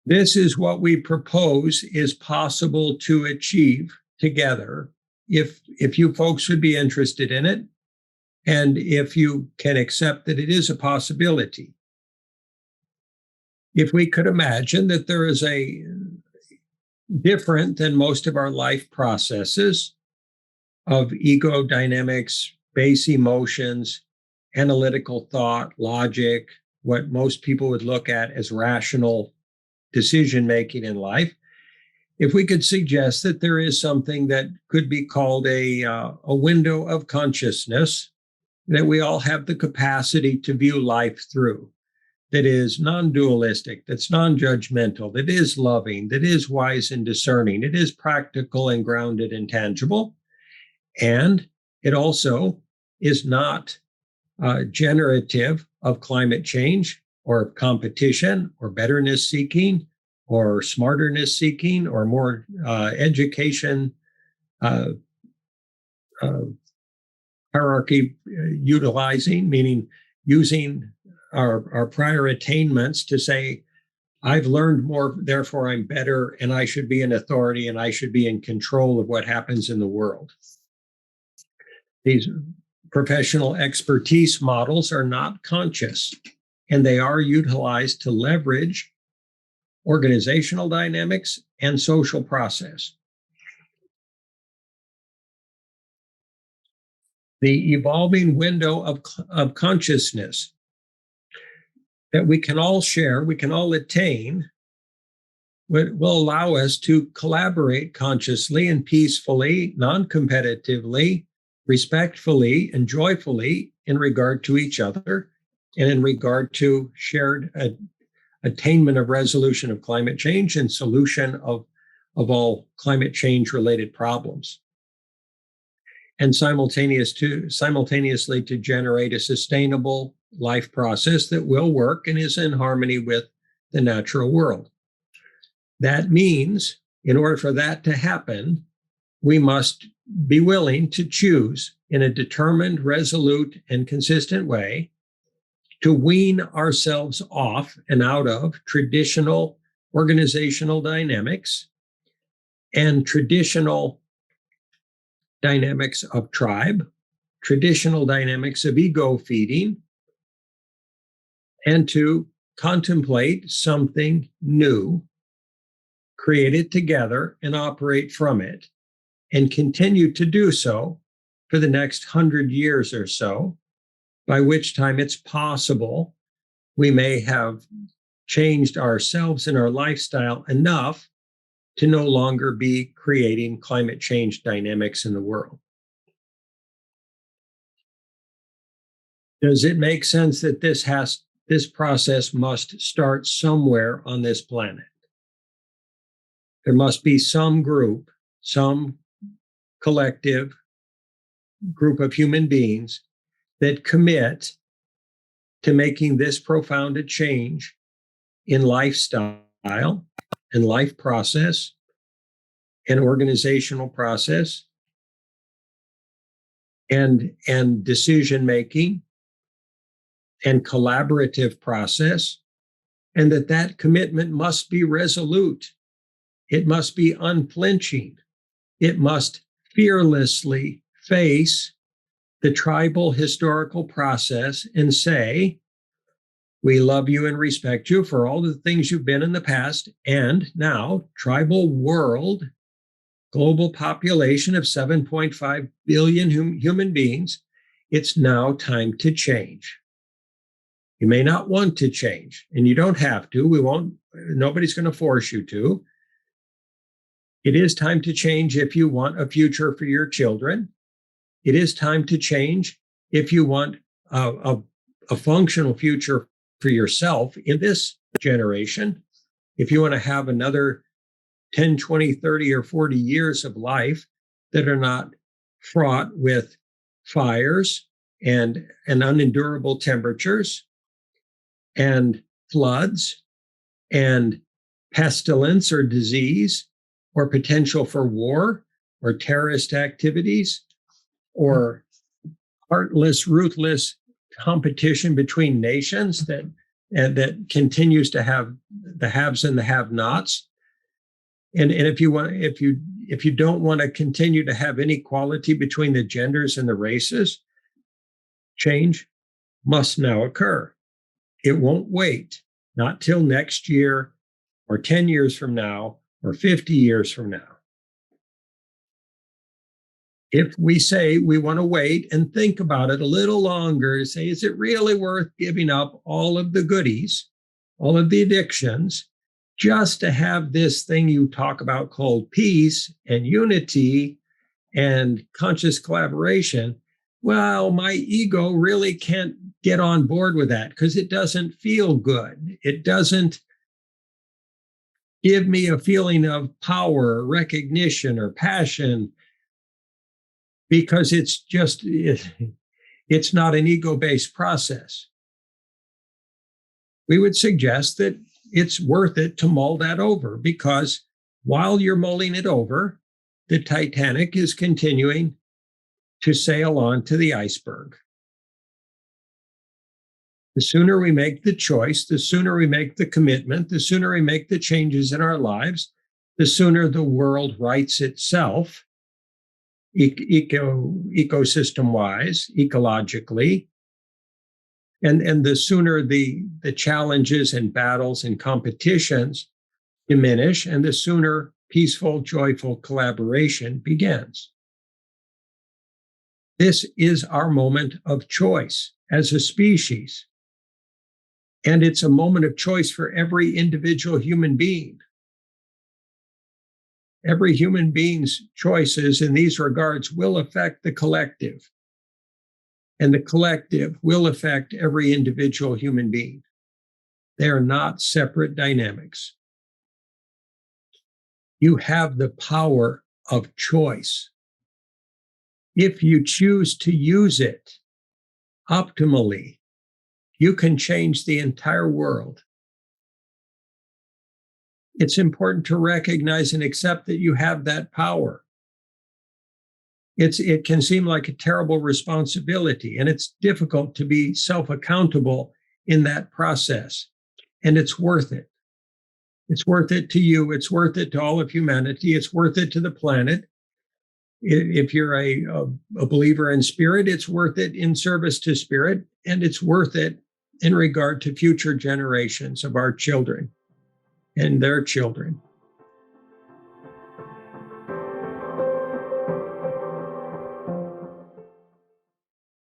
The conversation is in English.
This is what we propose is possible to achieve together if you folks would be interested in it and if you can accept that it is a possibility. If we could imagine that there is a different than most of our life processes of ego dynamics, base emotions, analytical thought, logic, what most people would look at as rational decision making in life, if we could suggest that there is something that could be called a window of consciousness that we all have the capacity to view life through, that is non-dualistic, that's non-judgmental, that is loving, that is wise and discerning, it is practical and grounded and tangible, and it also is not generative of climate change or competition or betterness seeking or smarterness seeking or more education hierarchy utilizing, meaning using our prior attainments to say, I've learned more, therefore I'm better, and I should be an authority, and I should be in control of what happens in the world. These professional expertise models are not conscious, and they are utilized to leverage organizational dynamics and social process. The evolving window of consciousness that we can all share, we can all attain, will allow us to collaborate consciously and peacefully, non-competitively, respectfully, and joyfully in regard to each other and in regard to shared attainment of resolution of climate change and solution of all climate change related problems. And simultaneously to generate a sustainable life process that will work and is in harmony with the natural world. That means, in order for that to happen, we must be willing to choose in a determined, resolute, and consistent way to wean ourselves off and out of traditional organizational dynamics and traditional dynamics of tribe, traditional dynamics of ego feeding, and to contemplate something new, create it together and operate from it, and continue to do so for the next 100 years or so, by which time it's possible we may have changed ourselves and our lifestyle enough to no longer be creating climate change dynamics in the world. Does it make sense that this process must start somewhere on this planet? There must be some group, some collective group of human beings that commit to making this profound a change in lifestyle and life process and organizational process and decision making and collaborative process, and that commitment must be resolute. It must be unflinching. It must fearlessly face the tribal historical process and say, we love you and respect you for all the things you've been in the past. And now, tribal world, global population of 7.5 billion human beings, it's now time to change. You may not want to change, and you don't have to. Nobody's going to force you to. It is time to change if you want a future for your children. It is time to change if you want a functional future for yourself in this generation. If you want to have another 10, 20, 30, or 40 years of life that are not fraught with fires and unendurable temperatures and floods and pestilence or disease or potential for war or terrorist activities or heartless, ruthless competition between nations that and that continues to have the haves and the have-nots. And if you don't want to continue to have inequality between the genders and the races, change must now occur. It won't wait, not till next year or 10 years from now or 50 years from now. If we say we want to wait and think about it a little longer, say, is it really worth giving up all of the goodies, all of the addictions, just to have this thing you talk about called peace and unity and conscious collaboration? Well, my ego really can't get on board with that because it doesn't feel good. It doesn't give me a feeling of power, recognition, or passion, because it's not an ego-based process. We would suggest that it's worth it to mull that over, because while you're mulling it over, the Titanic is continuing to sail on to the iceberg. The sooner we make the choice, the sooner we make the commitment, the sooner we make the changes in our lives, the sooner the world rights itself, ecosystem-wise, ecologically, and the sooner the challenges and battles and competitions diminish, and the sooner peaceful, joyful collaboration begins. This is our moment of choice as a species. And it's a moment of choice for every individual human being. Every human being's choices in these regards will affect the collective. And the collective will affect every individual human being. They are not separate dynamics. You have the power of choice. If you choose to use it optimally, you can change the entire world. It's important to recognize and accept that you have that power. It can seem like a terrible responsibility, and it's difficult to be self-accountable in that process. And it's worth it. It's worth it to you. It's worth it to all of humanity. It's worth it to the planet. If you're a believer in spirit, it's worth it in service to spirit, and it's worth it in regard to future generations of our children and their children.